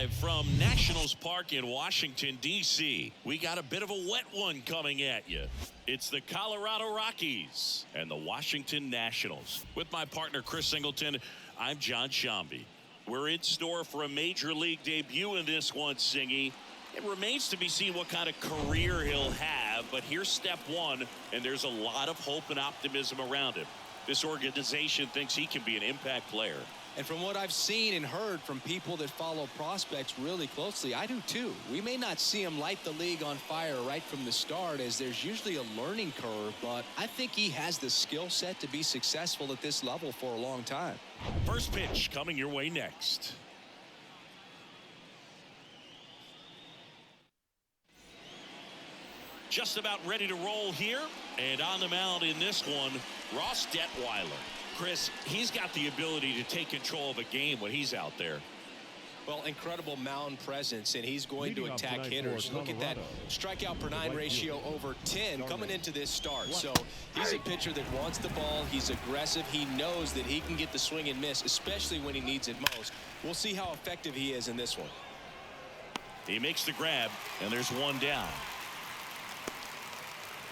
Live from Nationals Park in Washington, D.C. We got a bit of a wet one coming at you. It's the Colorado Rockies and the Washington Nationals. With my partner, Chris Singleton, I'm John Shambi. We're in store for a major league debut in this one, Singy. It remains to be seen what kind of career he'll have, but here's step one, and there's a lot of hope and optimism around him. This organization thinks he can be an impact player. And from what I've seen and heard from people that follow prospects really closely, I do too. We may not see him light the league on fire right from the start, as there's usually a learning curve, but I think he has the skill set to be successful at this level for a long time. First pitch coming your way next. Just about ready to roll here, and on the mound in this one, Ross Detwiler. Chris, he's got the ability to take control of a game when he's out there. Well, incredible mound presence, and he's going to attack hitters. Look at that strikeout per nine ratio over 10 coming into this start. So he's a pitcher that wants the ball. He's aggressive. He knows that he can get the swing and miss, especially when he needs it most. We'll see how effective he is in this one. He makes the grab, and there's one down.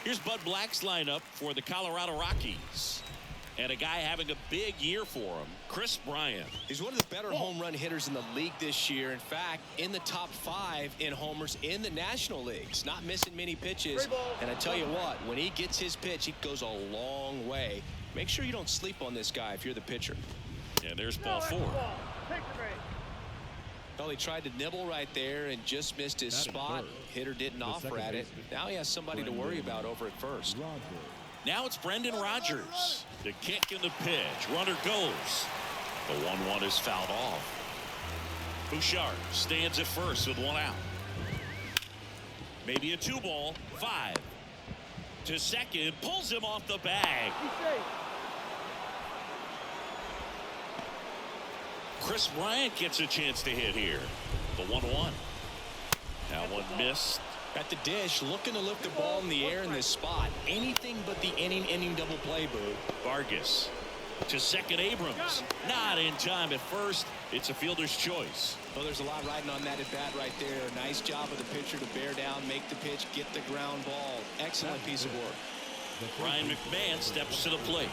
Here's Bud Black's lineup for the Colorado Rockies. And a guy having a big year for him, Kris Bryant. He's one of the better home run hitters in the league this year. In fact, in the top 5 in homers in the National Leagues. Not missing many pitches. And I tell you what, when he gets his pitch, he goes a long way. Make sure you don't sleep on this guy if you're the pitcher. And there's ball 4. Well, he tried to nibble right there and just missed his spot. Hitter didn't offer at it. Now he has somebody to worry about over at first. Now it's Brendan Rodgers. The kick and the pitch. Runner goes. The 1-1 is fouled off. Bouchard stands at first with 1 out. Maybe a 2-ball. 5 to second. Pulls him off the bag. Kris Bryant gets a chance to hit here. The 1-1. Now one missed. At the dish, looking to lift the ball in the air in this spot. Anything but the inning double play, Boo. Vargas to second. Abrams not in time at first. It's a fielder's choice. Well, there's a lot riding on that at bat right there. Nice job of the pitcher to bear down, make the pitch, get the ground ball. Excellent piece of work. Brian McMahon steps to the plate.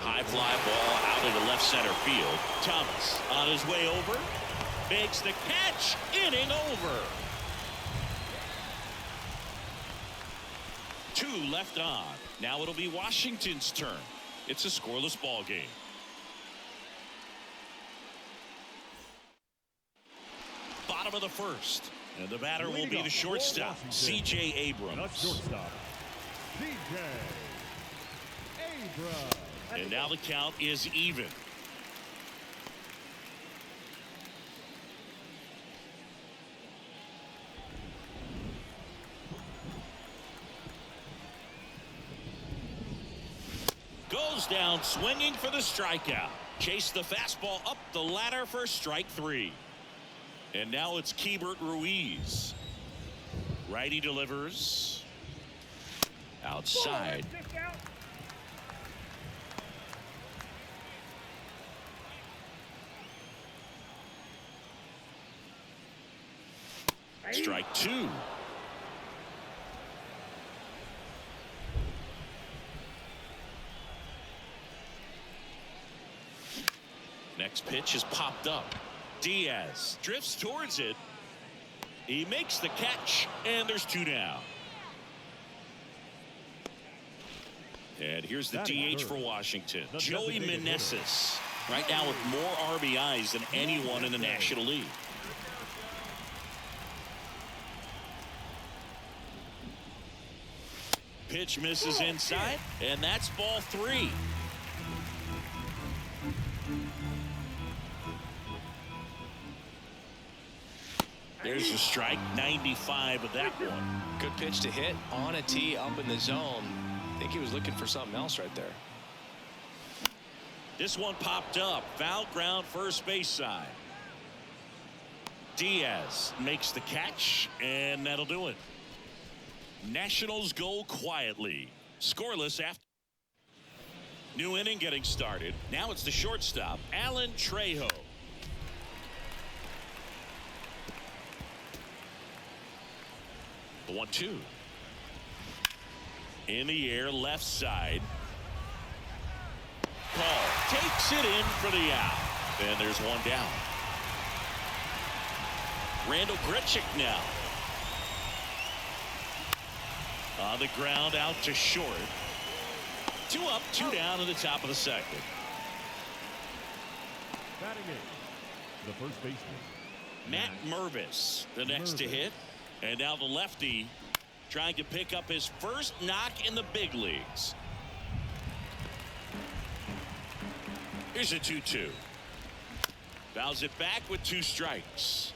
High fly ball out into left center field. Thomas on his way over. Makes the catch. Inning over. 2 left on. Now it'll be Washington's turn. It's a scoreless ball game. Bottom of the first. And the batter will be the shortstop, C.J. Abrams. And now the count is even. Goes down swinging for the strikeout. Chase the fastball up the ladder for strike 3. And now it's Keibert Ruiz. Righty delivers. Outside. Strike 2. Next pitch is popped up. Diaz drifts towards it. He makes the catch, and there's 2 down. And here's the DH for Washington, Joey Meneses. Right now with more RBIs than anyone in the National League. Pitch misses inside, and that's ball 3. There's a strike. 95 of that one. Good pitch to hit on a tee up in the zone. I think he was looking for something else right there. This one popped up. Foul ground first base side. Diaz makes the catch, and that'll do it. Nationals go quietly. Scoreless after. New inning getting started. Now it's the shortstop, Alan Trejo. The 1-2. In the air, left side. Call. Takes it in for the out. And there's one down. Randall Grichuk now. On the ground, out to short. 2 up, 2 down in the top of the second. Batting in, the first baseman, Matt Mervis, the next to hit. And now the lefty trying to pick up his first knock in the big leagues. Here's a 2-2. Fouls it back with 2 strikes.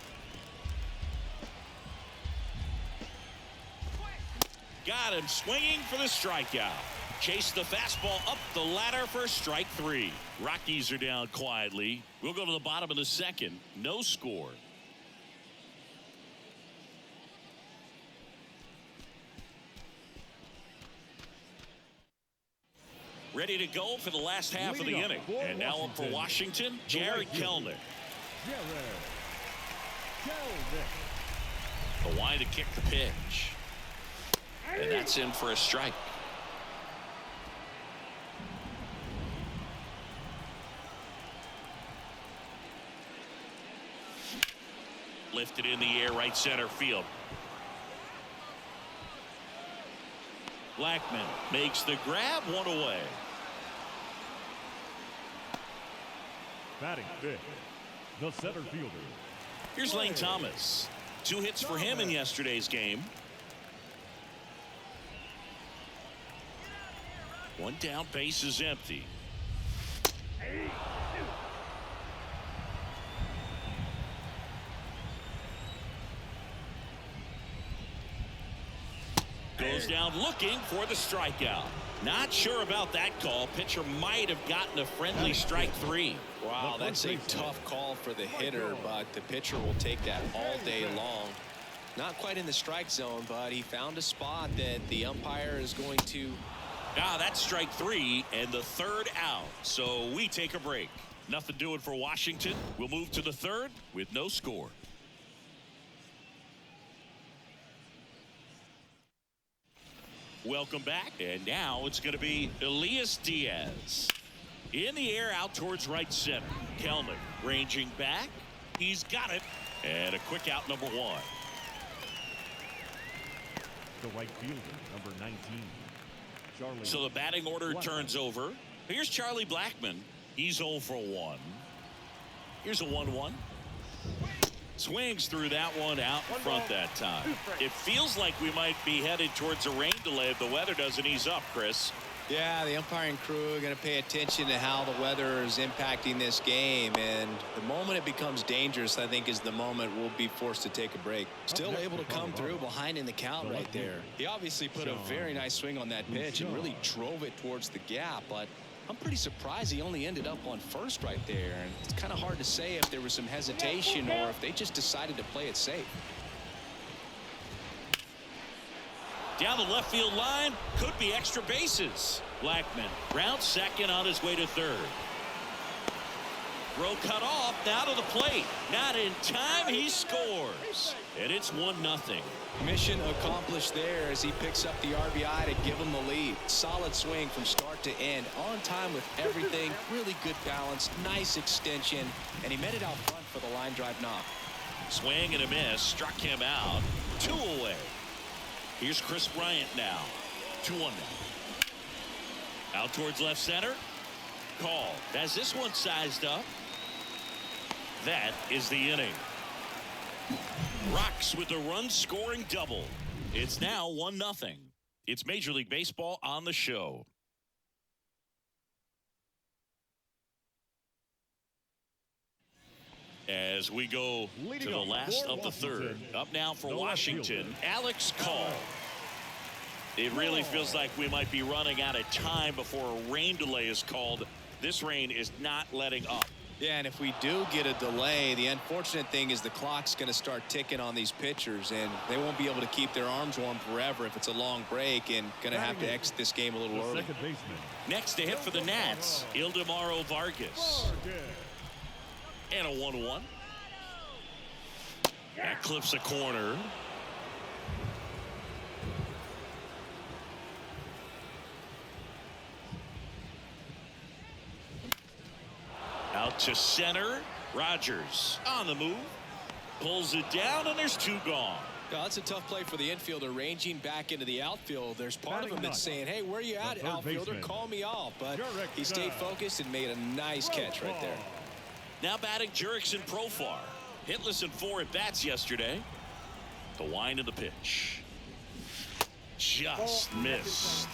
Got him swinging for the strikeout. Chase the fastball up the ladder for strike 3. Rockies are down quietly. We'll go to the bottom of the second. No score. Ready to go for the last half of the inning. And now up for Washington, Jared Kelenic. The wind to kick the pitch. And that's in for a strike. Lifted in the air, right center field. Blackman makes the grab, 1 away. batting fifth, the center fielder. Here's Lane Thomas. 2 hits for him in yesterday's game. 1 down, base is empty. Goes down looking for the strikeout. Not sure about that call. Pitcher might have gotten a friendly strike 3. Wow, that's a tough call for the hitter, but the pitcher will take that all day long. Not quite in the strike zone, but he found a spot that the umpire is going to. That's strike 3 and the 3rd out. So we take a break. Nothing doing for Washington. We'll move to the 3rd with no score. Welcome back, and now it's going to be Elias Diaz. In the air, out towards right center. Kelenic ranging back. He's got it. And a quick out, number 1. The right fielder, number 19. Charlie. So the batting order turns over. Here's Charlie Blackmon. He's 0 for 1. Here's a 1-1. Swings through that one out in front that time. It feels like we might be headed towards a rain delay if the weather doesn't ease up, Chris. Yeah, the umpiring crew are going to pay attention to how the weather is impacting this game. And the moment it becomes dangerous, I think, is the moment we'll be forced to take a break. Still able to come through behind in the count right there. He obviously put a very nice swing on that pitch and really drove it towards the gap. But I'm pretty surprised he only ended up on first right there. And it's kind of hard to say if there was some hesitation or if they just decided to play it safe. Down the left field line, could be extra bases. Blackmon rounds second on his way to 3rd. Throw cut off, now to the plate. Not in time, he scores. And it's 1-0. Mission accomplished there as he picks up the RBI to give him the lead. Solid swing from start to end. On time with everything. Really good balance. Nice extension. And he met it out front for the line drive knock. Swing and a miss. Struck him out. 2 away. Here's Chris Bryant now. 2-1 now. Out towards left center. Call. Has this one sized up? That is the inning. Rocks with the run-scoring double. It's now 1-0. It's Major League Baseball on the show. As we go to the last of the 3rd. Up now for Washington, Alex Call. It really feels like we might be running out of time before a rain delay is called. This rain is not letting up. Yeah, and if we do get a delay, the unfortunate thing is the clock's going to start ticking on these pitchers, and they won't be able to keep their arms warm forever if it's a long break, and going to have to exit this game a little early. Next to hit for the Nats, Ildemaro Vargas. And a 1-1. That clips a corner. To center. Rogers on the move. Pulls it down, and there's 2 gone. No, that's a tough play for the infielder, ranging back into the outfield. There's part of him that's saying, hey, where you at, outfielder? Call me off. But he stayed focused and made a nice catch right there. Now batting Jurickson Profar. Hitless in 4 at-bats yesterday. The wind of the pitch. Just missed.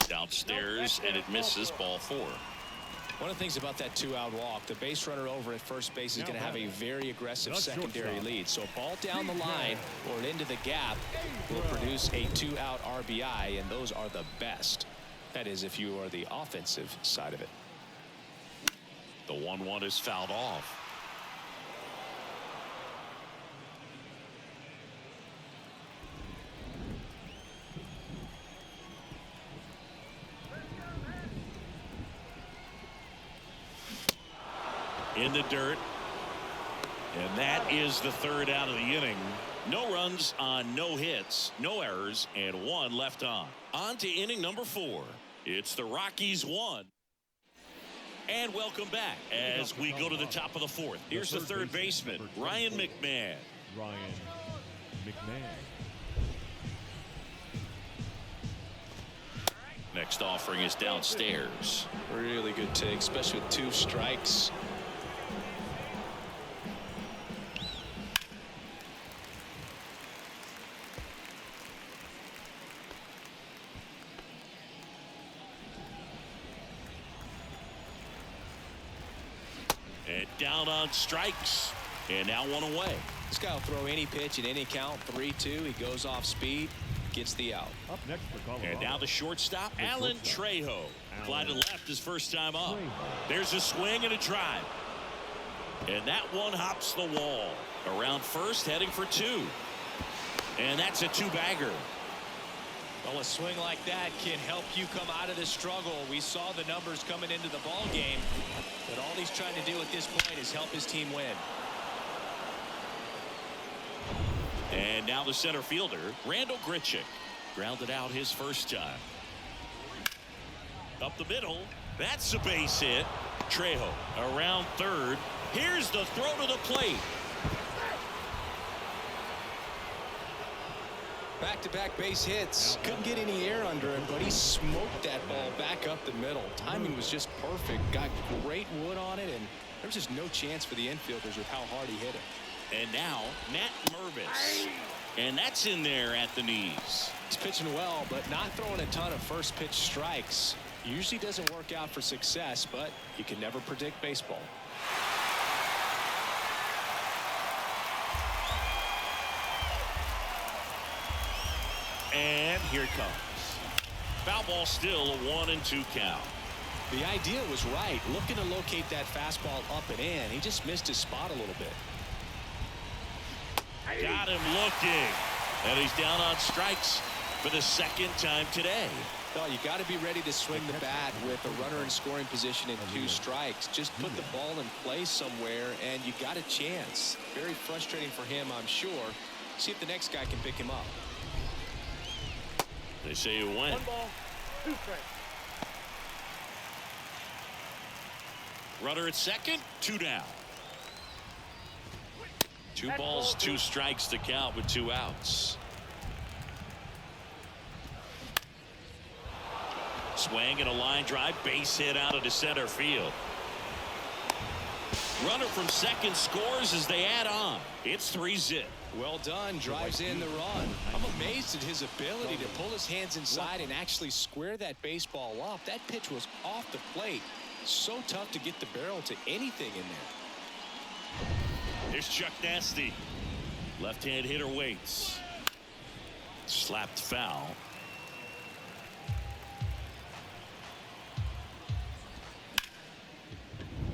Downstairs, and it misses. Ball 4. One of the things about that 2-out walk, the base runner over at first base is going to have a very aggressive secondary lead. So a ball down the line or into the gap will produce a 2-out RBI, and those are the best. That is, if you are the offensive side of it. The 1-1 is fouled off. In the dirt, and that is the 3rd out of the inning. No runs on no hits, no errors, and 1 left on. On to inning number 4. It's the Rockies 1. And welcome back as we go to the top of the 4th. Here's the 3rd baseman, Ryan McMahon. Next offering is downstairs. Really good take, especially with 2 strikes. And down on strikes. And now 1 away. This guy will throw any pitch at any count. 3-2. He goes off speed. Gets the out. Up next for Colorado. And now the shortstop, Alan Trejo. Fly to left his first time up. There's a swing and a drive. And that one hops the wall. Around first, heading for 2. And that's a 2-bagger. Well, a swing like that can help you come out of the struggle. We saw the numbers coming into the ball game, but all he's trying to do at this point is help his team win. And now the center fielder, Randall Grichuk, grounded out his first time. Up the middle, that's a base hit. Trejo around 3rd. Here's the throw to the plate. Back-to-back base hits. Couldn't get any air under him, but he smoked that ball back up the middle. Timing was just perfect. Got great wood on it, and there's just no chance for the infielders with how hard he hit it. And now Matt Mervis. And that's in there at the knees. He's pitching well, but not throwing a ton of first pitch strikes. Usually doesn't work out for success, but you can never predict baseball. And here it comes. Foul ball, still a 1-2 count. The idea was right. Looking to locate that fastball up and in. He just missed his spot a little bit. Got him looking. And he's down on strikes for the 2nd time today. No, you got to be ready to swing the bat with a runner in scoring position and 2 strikes. Just put the ball in play somewhere, and you got a chance. Very frustrating for him, I'm sure. See if the next guy can pick him up. They say you win. 1 ball, 2 strikes. Runner at 2nd, 2 down. 2 balls, 2 strikes to count with 2 outs. Swing and a line drive, base hit out into center field. Runner from 2nd scores as they add on. It's 3-zip. Well done. Drives in the run. I'm amazed at his ability to pull his hands inside and actually square that baseball up. That pitch was off the plate. So tough to get the barrel to anything in there. Here's Chuck Nasty. Left-hand hitter waits. Slapped foul.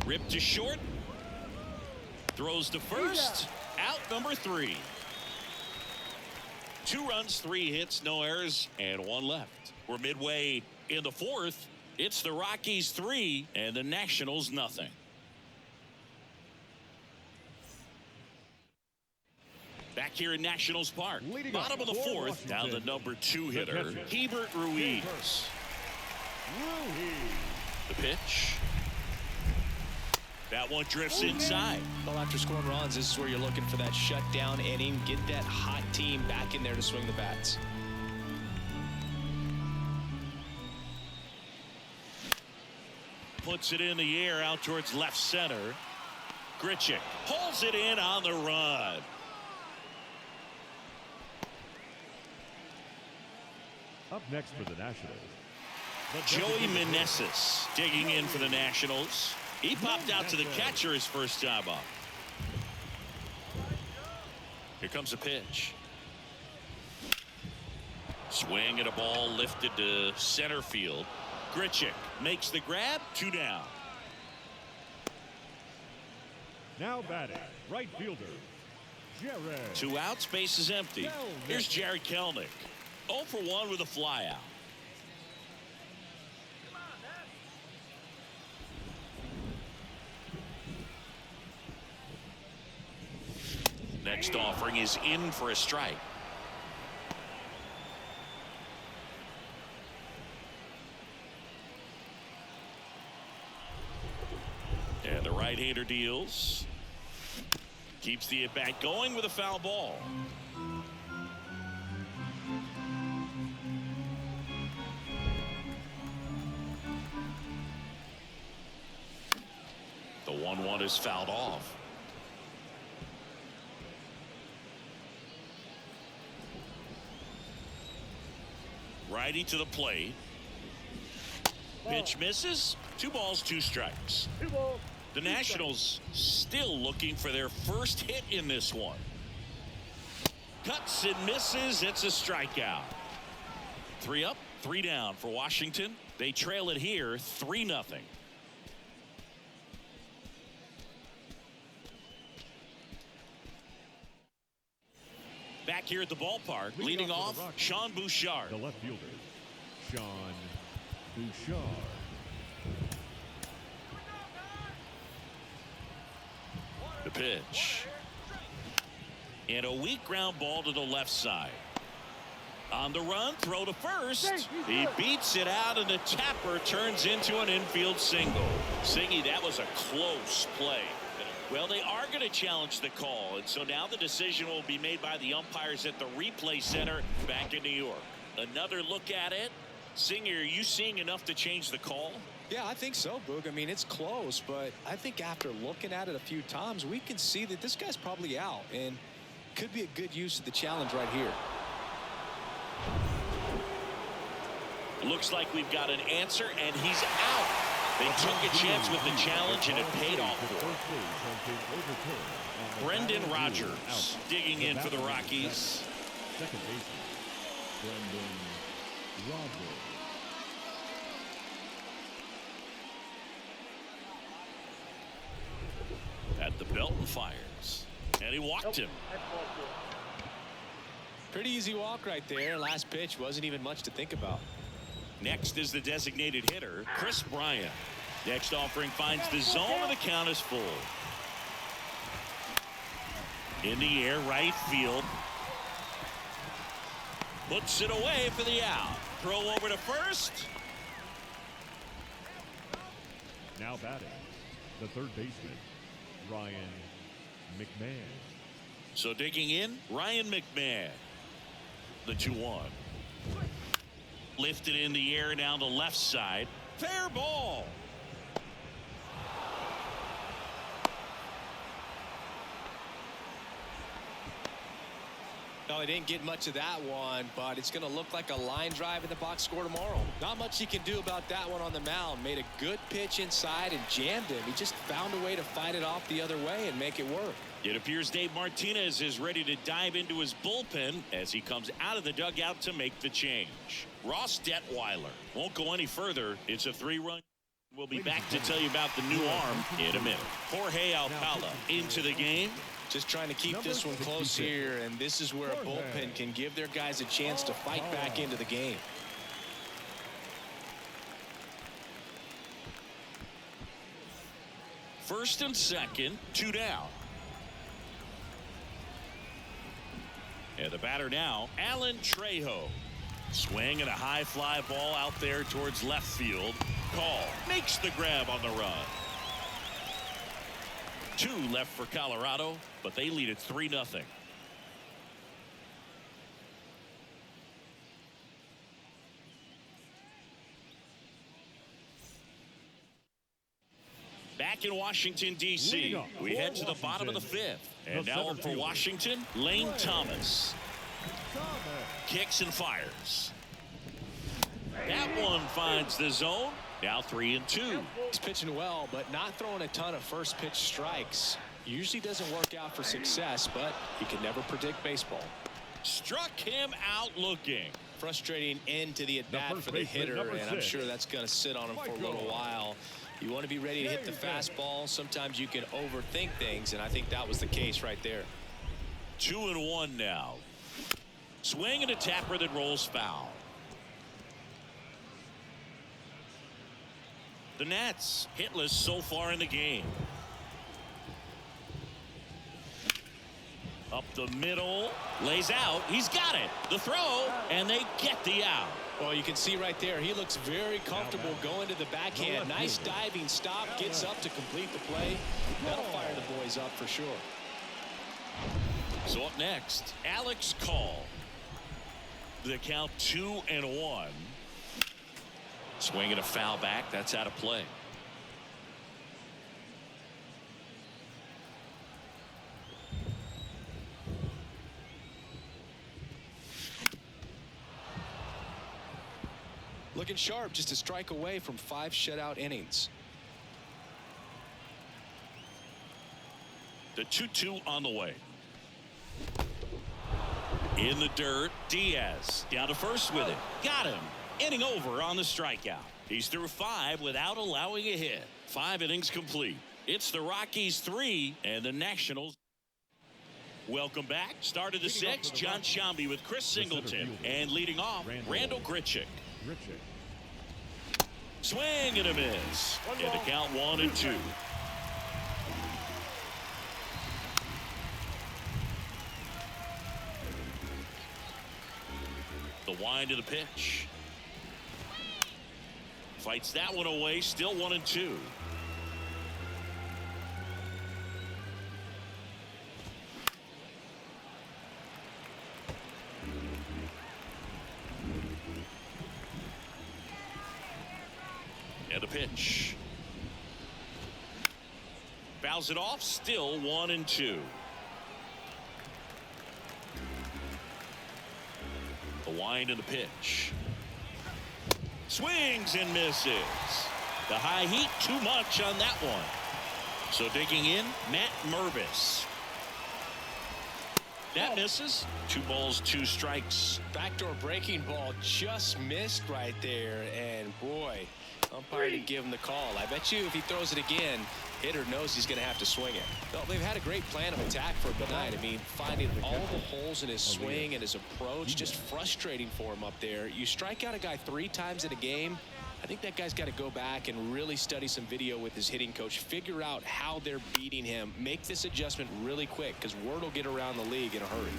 Ripped to short. Throws to first. Out number 3. 2 runs, 3 hits, no errors, and 1 left. We're midway in the 4th. It's the Rockies 3 and the Nationals nothing. Back here in Nationals Park. Bottom of the fourth. Now the number 2 hitter, Hebert Ruiz. The pitch. That one drifts inside. Well, after scoring runs, this is where you're looking for that shutdown inning. Get that hot team back in there to swing the bats. Puts it in the air out towards left center. Grichuk pulls it in on the run. Up next for the Nationals, Joey Meneses digging in for the Nationals. He popped out to the catcher his first time up. Here comes a pitch. Swing and a ball lifted to center field. Grichuk makes the grab. 2 down. now batting, right fielder, Jared. 2 outs, base is empty. Here's Jared Kelenic. 0 for 1 with a flyout. Next offering is in for a strike. And the right-hander deals. Keeps the at-bat going with a foul ball. The 1-1 is fouled off. Righty to the plate. Pitch misses. 2 balls, 2 strikes. The Nationals still looking for their first hit in this one. Cuts and misses. It's a strikeout. 3 up, 3 down for Washington. They trail it here 3-0. Back here at the ballpark, leading off, Sean Bouchard. The left fielder, Sean Bouchard. The pitch. And a weak ground ball to the left side. On the run, throw to first. He beats it out, and the tapper turns into an infield single. Singy, that was a close play. Well, they are going to challenge the call, and so now the decision will be made by the umpires at the replay center back in New York. Another look at it. Singer, are you seeing enough to change the call? Yeah, I think so, Boog. I mean, it's close, but I think after looking at it a few times, we can see that this guy's probably out, and could be a good use of the challenge right here. Looks like we've got an answer, and he's out. They took a chance with the challenge, and it paid off for them. Brendan Rodgers digging in for the Rockies. Second baseman, Brendan Rodgers. At the belt and fires. And he walked him. Pretty easy walk right there. Last pitch wasn't even much to think about. Next is the designated hitter, Chris Bryant. Next offering finds the zone, and the count is full. In the air, right field. Puts it away for the out. Throw over to first. Now batting, the third baseman, Ryan McMahon. So digging in, Ryan McMahon. The 2-1. Lifted in the air down the left side. Fair ball. No, he didn't get much of that one, but it's going to look like a line drive in the box score tomorrow. Not much he can do about that one on the mound. Made a good pitch inside and jammed him. He just found a way to fight it off the other way and make it work. It appears Dave Martinez is ready to dive into his bullpen as he comes out of the dugout to make the change. Ross Detwiler won't go any further. It's a 3-run. We'll be back to tell you about the new arm in a minute. Jorge Alcala into the game. Just trying to keep this one close here, and this is where a bullpen can give their guys a chance to fight back into the game. First and second, 2 down. And the batter now, Alan Trejo. Swing and a high fly ball out there towards left field. Call makes the grab on the run. 2 left for Colorado, but they lead it 3-0. Back in Washington, D.C., we head to the bottom of the 5th. And now up for Washington, Lane Thomas. Kicks and fires. That one finds the zone. Now 3-2. He's pitching well, but not throwing a ton of first pitch strikes. Usually doesn't work out for success, but you can never predict baseball. Struck him out looking. Frustrating end to the at-bat for the hitter, and I'm sure that's going to sit on him for a little while. You want to be ready to hit the fastball. Sometimes you can overthink things, and I think that was the case right there. 2-1 now. Swing and a tapper that rolls foul. The Nats hitless so far in the game. Up the middle, lays out, he's got it. The throw, and they get the out. Well, you can see right there, he looks very comfortable going to the backhand. Nice diving stop, gets up to complete the play. That'll fire the boys up for sure. So up next, Alex Call. The count 2-1. Swinging a foul back, that's out of play. Looking sharp, just a strike away from 5 shutout innings. The 2-2 on the way. In the dirt, Diaz down to first with it. Got him. Inning over on the strikeout. He's through 5 without allowing a hit. 5 innings complete. It's the Rockies 3 and the Nationals. Welcome back. Start of the 6th. John Shambi with Chris Singleton. And leading off, Randall Grichuk. Swing and a miss. And the count 1-2. The wind of the pitch. Fights that one away. Still 1-2. And a pitch. Fouls it off. Still 1-2. The wind of the pitch. Swings and misses. The high heat too much on that one. So digging in, Matt Mervis. That misses. 2 balls, 2 strikes. Backdoor breaking ball just missed right there, and boy, umpire didn't give him the call. I bet you if he throws it again, hitter knows he's going to have to swing it. Well, they've had a great plan of attack for him tonight. I mean, finding all the holes in his swing and his approach, just frustrating for him up there. You strike out a guy 3 times in a game, I think that guy's got to go back and really study some video with his hitting coach, figure out how they're beating him, make this adjustment really quick, because word will get around the league in a hurry.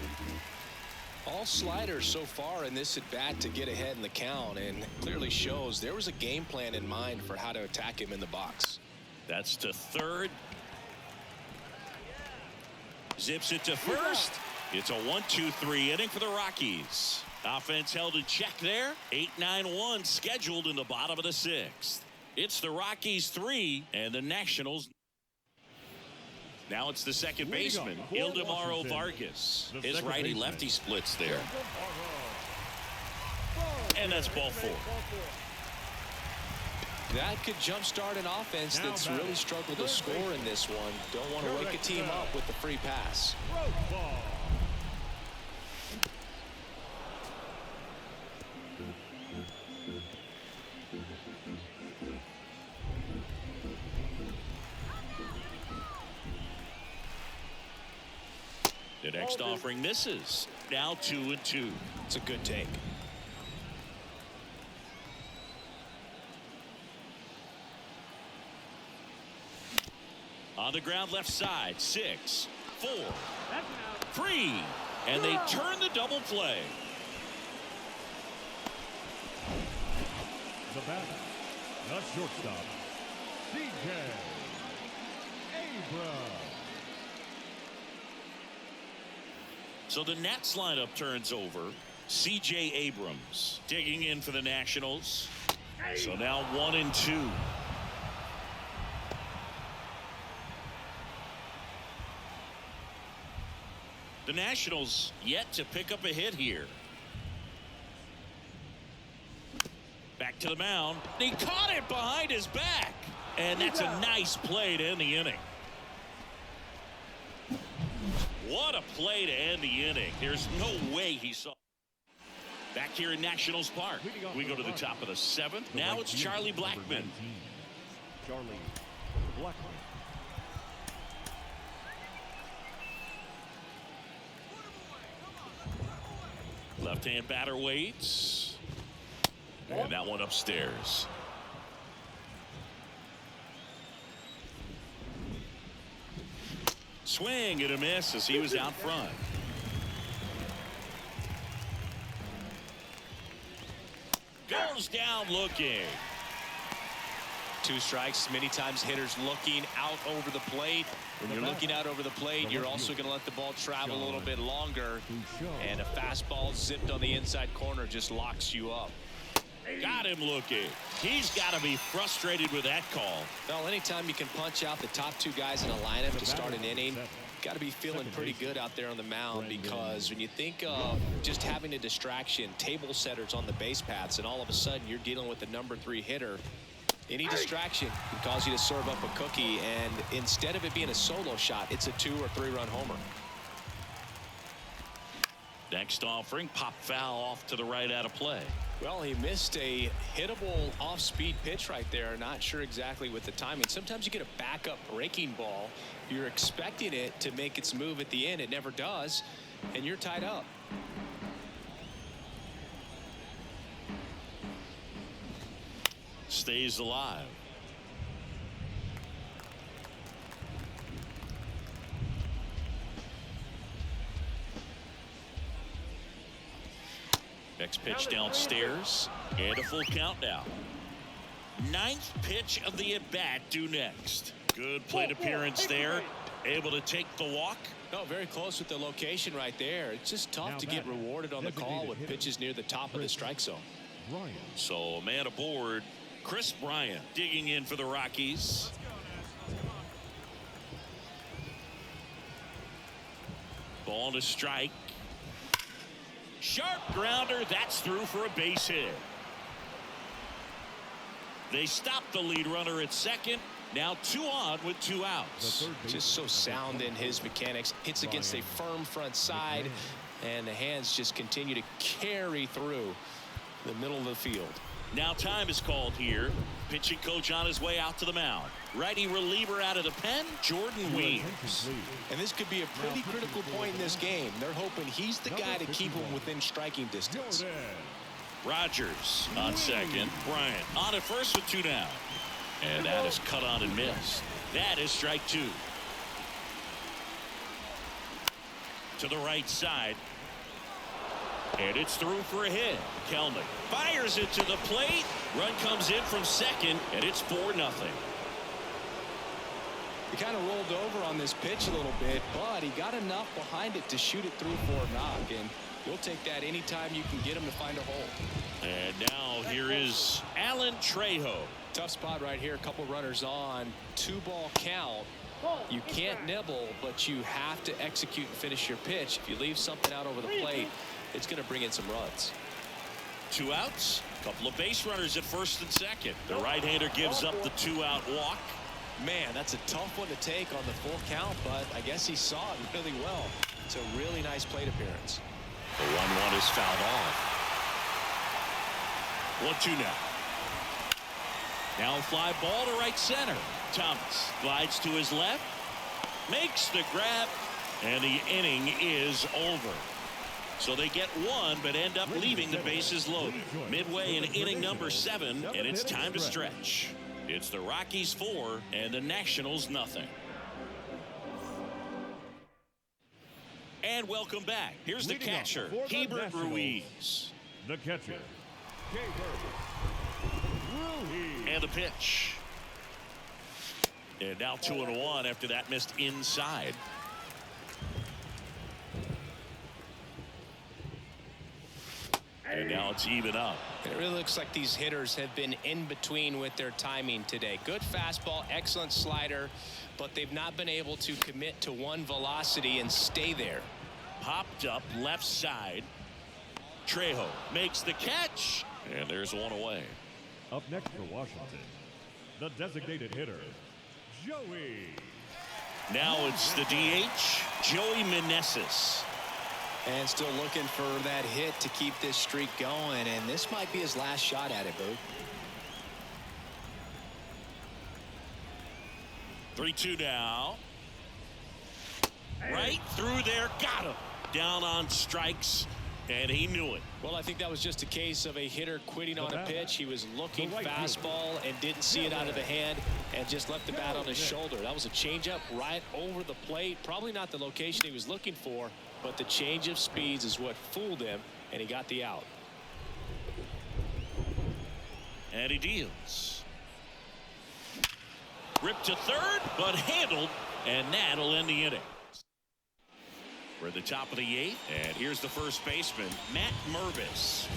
All sliders so far in this at bat to get ahead in the count, and clearly shows there was a game plan in mind for how to attack him in the box. That's to third. Zips it to first. It's a 1-2-3 inning for the Rockies. Offense held in check there. 8-9-1 scheduled in the bottom of the 6th. It's the Rockies 3 and the Nationals. Now it's the second baseman, Ildemaro Vargas. His righty-lefty splits there. And that's ball 4. That could jumpstart an offense that's really struggled to score in this one. Don't want to wake a team up with the free pass. The next offering misses. Now 2-2. It's a good take. On the ground left side. 6, 4, 3. And they turn the double play. The batter, the shortstop, C.J. Abrams. So the Nats lineup turns over. C.J. Abrams digging in for the Nationals. So now 1-2. The Nationals yet to pick up a hit here. Back to the mound. He caught it behind his back. And that's a nice play to end the inning. What a play to end the inning. There's no way he saw. Back here in Nationals Park. We go to the top of the 7th. Now it's Charlie Blackmon. Charlie Blackmon. Left-hand batter waits. And that one upstairs. Swing and a miss as he was out front. Goes down looking. 2 strikes. Many times hitters looking out over the plate. When you're looking out over the plate, you're also going to let the ball travel a little bit longer. And a fastball zipped on the inside corner just locks you up. Got him looking. He's got to be frustrated with that call. Well, anytime you can punch out the top 2 guys in a lineup to start an inning, got to be feeling pretty good out there on the mound, because when you think of just having a distraction, table setters on the base paths, and all of a sudden you're dealing with the number 3 hitter, any distraction can cause you to serve up a cookie, and instead of it being a solo shot, it's a 2 or 3 run homer. Next offering, pop foul off to the right out of play. Well, he missed a hittable off-speed pitch right there. Not sure exactly with the timing. Sometimes you get a backup breaking ball. You're expecting it to make its move at the end. It never does, and you're tied up. Stays alive. Next pitch downstairs, and a full count now. 9th pitch of the at-bat due next. Good plate appearance there. Able to take the walk. No, very close with the location right there. It's just tough to get rewarded on the call with pitches near the top of the strike zone. So a man aboard, Chris Bryant digging in for the Rockies. Ball to strike. Sharp grounder. That's through for a base hit. They stop the lead runner at second. Now 2 on with 2 outs. Just so sound in his mechanics. Hits against a firm front side, and the hands just continue to carry through the middle of the field. Now time is called here. Pitching coach on his way out to the mound. Righty reliever out of the pen, Jordan Weems. And this could be a pretty critical point in this game. They're hoping he's the guy to keep him within striking distance. Rogers on second. Bryant on at first with 2 down. And that is cut on and missed. That is strike 2. To the right side. And it's through for a hit. Kelnick fires it to the plate. Run comes in from second, and it's 4-0. He kind of rolled over on this pitch a little bit, but he got enough behind it to shoot it through for a knock, and you'll take that anytime you can get him to find a hole. And now here is Alan Trejo. Tough spot right here. A couple runners on. 2-ball count. You can't nibble, but you have to execute and finish your pitch. If you leave something out over the plate, it's going to bring in some runs. 2 outs. A couple of base runners at first and second. The right-hander gives up the 2-out walk. Man, that's a tough one to take on the full count, but I guess he saw it really well. It's a really nice plate appearance. The 1-1 is fouled off. 1-2 now. Now a fly ball to right center. Thomas glides to his left, makes the grab, and the inning is over. So they get 1, but end up leaving the bases loaded. Midway in inning number 7, and it's time to stretch. It's the Rockies 4 and the Nationals nothing. And welcome back. Here's the Leading off catcher, for the Hebert Nationals, Ruiz. The catcher, Ruiz. And the pitch. And now 2-1 after that missed inside. And now it's even up. It really looks like these hitters have been in between with their timing today. Good fastball, excellent slider, but they've not been able to commit to one velocity and stay there. Popped up left side. Trejo makes the catch. And there's one away. Up next for Washington, the designated hitter, Joey. Now it's the DH, Joey Meneses. And still looking for that hit to keep this streak going, and this might be his last shot at it, Boo. 3-2 now. Right through there, got him. Down on strikes, and he knew it. Well, I think that was just a case of a hitter quitting on a pitch. He was looking fastball and didn't see it out of the hand and just left the bat on his shoulder. That was a changeup right over the plate. Probably not the location he was looking for, but the change of speeds is what fooled him, and he got the out. And he deals. Ripped to third, but handled, and that'll end the inning. We're at the top of the 8th, and here's the first baseman, Matt Mervis.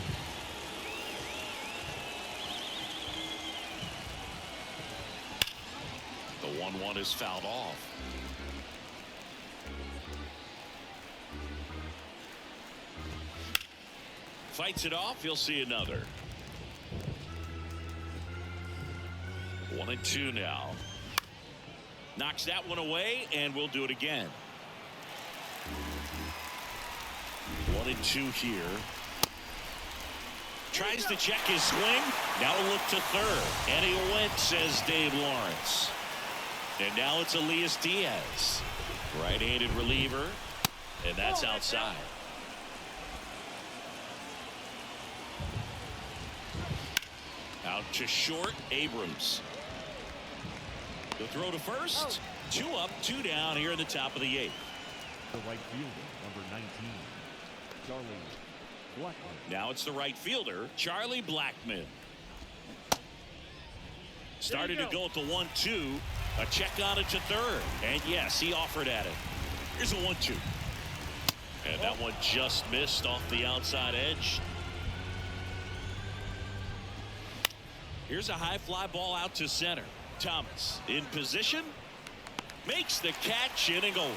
The 1-1 is fouled off. Fights it off. You'll see another. 1-2 now. Knocks that one away, and we'll do it again. 1-2 here. Tries to check his swing. Now a look to third. And he went, says Dave Lawrence. And now it's Elias Diaz. Right-handed reliever. And that's outside. Out to short, Abrams. The throw to first. 2 up, 2 down here in the top of the 8th. The right fielder, number 19, Charlie Blackmon. Now it's the right fielder, Charlie Blackmon. Started to go at the 1-2. A check on it to third. And yes, he offered at it. Here's a 1-2. And that one just missed off the outside edge. Here's a high fly ball out to center. Thomas in position. Makes the catch, inning over.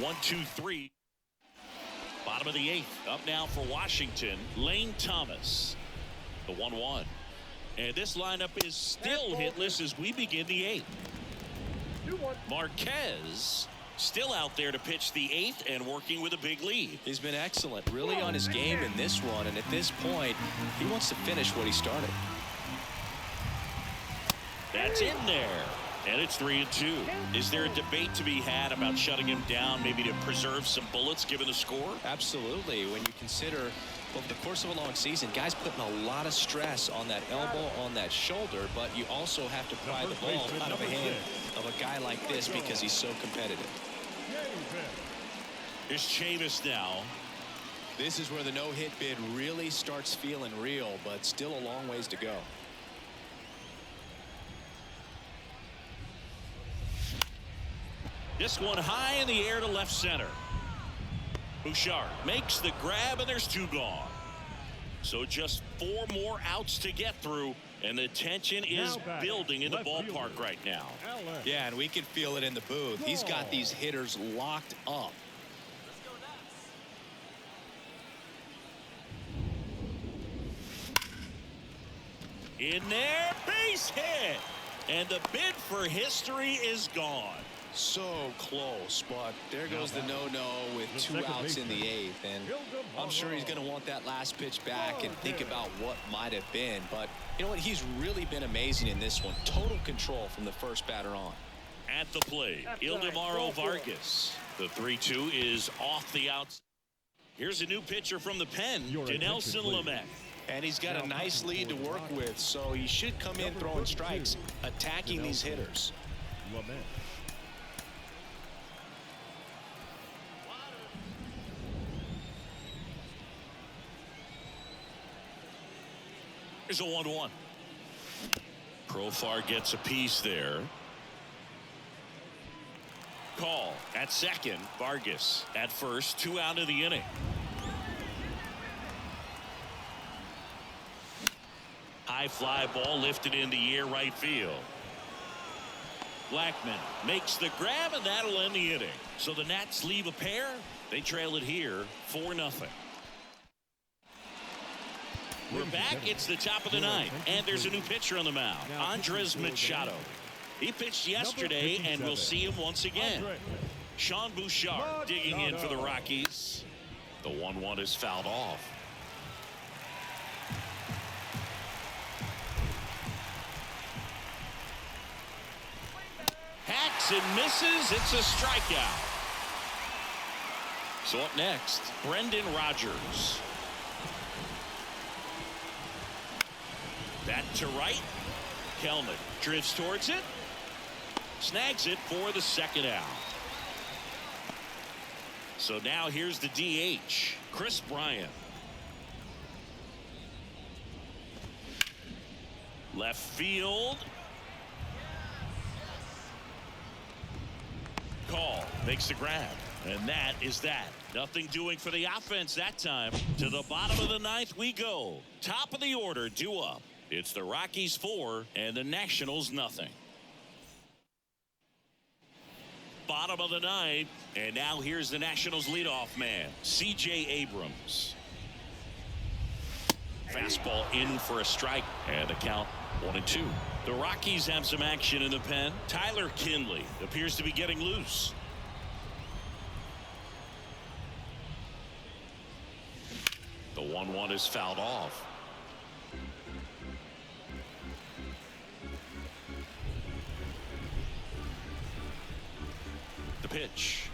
1-2-3. Bottom of the 8th. Up now for Washington, Lane Thomas. The 1-1. And this lineup is still hitless as we begin the 8th. Marquez still out there to pitch the 8th and working with a big lead. He's been excellent, really on his game in this one, and at this point, he wants to finish what he started. That's in there. And it's 3-2. Is there a debate to be had about shutting him down, maybe to preserve some bullets given the score? Absolutely. When you consider over the course of a long season, guys putting a lot of stress on that elbow, on that shoulder, but you also have to pry the ball out of the hand of a guy like this because he's so competitive. Here's Chavis now. This is where the no-hit bid really starts feeling real, but still a long ways to go. This one high in the air to left center. Bouchard makes the grab, and there's 2 gone. So just 4 more outs to get through, and the tension is building in the ballpark right now. Yeah, and we can feel it in the booth. He's got these hitters locked up. In there, base hit. And the bid for history is gone. So close, but there goes the no-no with 2 outs in the 8th, and I'm sure he's going to want that last pitch back and think about what might have been. But you know what? He's really been amazing in this one. Total control from the first batter on. At the plate, Ildemaro Vargas. The 3-2 is off the outs. Here's a new pitcher from the pen, Dinelson Lamet. And he's got a nice lead to work with, so he should come in throwing strikes, attacking these hitters. Here's a 1-1. Profar gets a piece there. Call at second. Vargas at first. 2 out of the inning. High fly ball lifted in the air right field. Blackman makes the grab, and that'll end the inning. So the Nats leave a pair. They trail it here 4-0. We're back. It's the top of the ninth, and there's a new pitcher on the mound, Andres Machado. He pitched yesterday, and we'll see him once again. Sean Bouchard digging in for the Rockies. The 1-1 is fouled off. Hacks and misses. It's a strikeout. So up next, Brendan Rodgers. Back to right. Kelman drifts towards it. Snags it for the second out. So now here's the DH, Chris Bryant. Left field. Call makes the grab. And that is that. Nothing doing for the offense that time. To the bottom of the ninth we go. Top of the order due up. It's the Rockies 4 and the Nationals nothing. Bottom of the ninth, and now here's the Nationals leadoff man, C.J. Abrams. Fastball in for a strike, and the count 1-2. The Rockies have some action in the pen. Tyler Kinley appears to be getting loose. The 1-1 is fouled off. The pitch.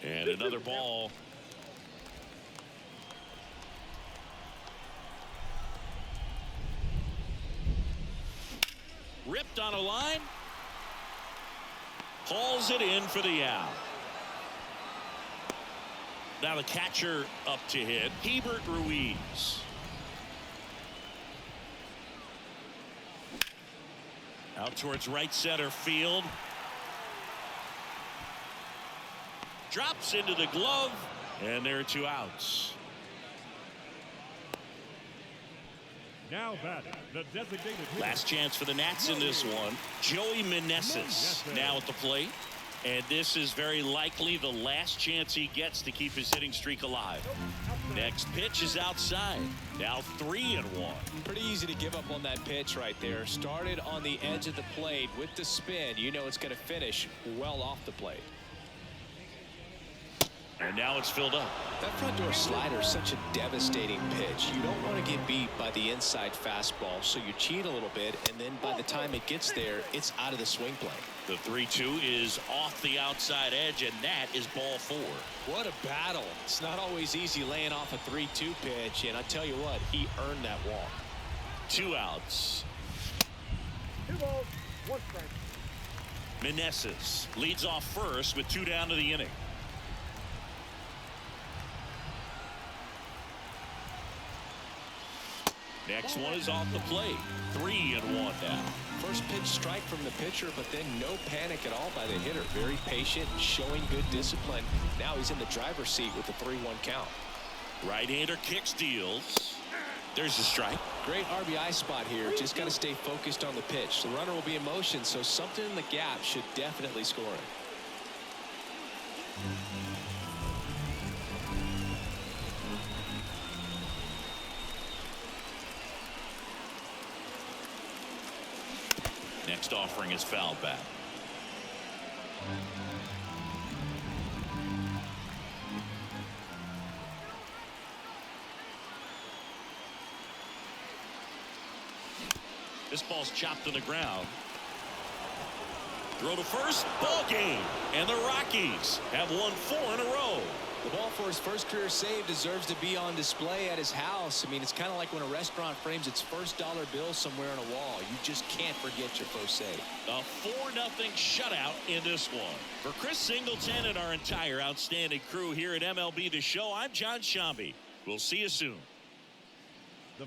And another ball. Ripped on a line. Hauls it in for the out. Now the catcher up to hit, Hebert Ruiz. Out towards right center field. Drops into the glove, and there are 2 outs. Now batting, the designated hitter. Last chance for the Nats in this one. Joey Meneses now at the plate. And this is very likely the last chance he gets to keep his hitting streak alive. Next pitch is outside. Now 3-1. Pretty easy to give up on that pitch right there. Started on the edge of the plate with the spin. You know it's going to finish well off the plate. And now it's filled up. That front door slider is such a devastating pitch. You don't want to get beat by the inside fastball, so you cheat a little bit, and then by the time it gets there, it's out of the swing plane. The 3-2 is off the outside edge, and that is ball 4. What a battle. It's not always easy laying off a 3-2 pitch, and I tell you what, he earned that walk. 2 outs. 2 balls, 1 strike. Meneses leads off first with 2 down to the inning. Next one is off the plate. 3-1 now. First pitch strike from the pitcher, but then no panic at all by the hitter. Very patient, showing good discipline. Now he's in the driver's seat with the 3-1 count. Right-hander kicks, deals. There's the strike. Great RBI spot here. Just got to stay focused on the pitch. The runner will be in motion, so something in the gap should definitely score it. Next offering is fouled back. This ball's chopped to the ground. Throw to first, ball game, and the Rockies have won 4 in a row. The ball for his first career save deserves to be on display at his house. I mean, it's kind of like when a restaurant frames its first dollar bill somewhere on a wall. You just can't forget your first save. A 4-0 shutout in this one. For Chris Singleton and our entire outstanding crew here at MLB The Show, I'm John Shambi. We'll see you soon. The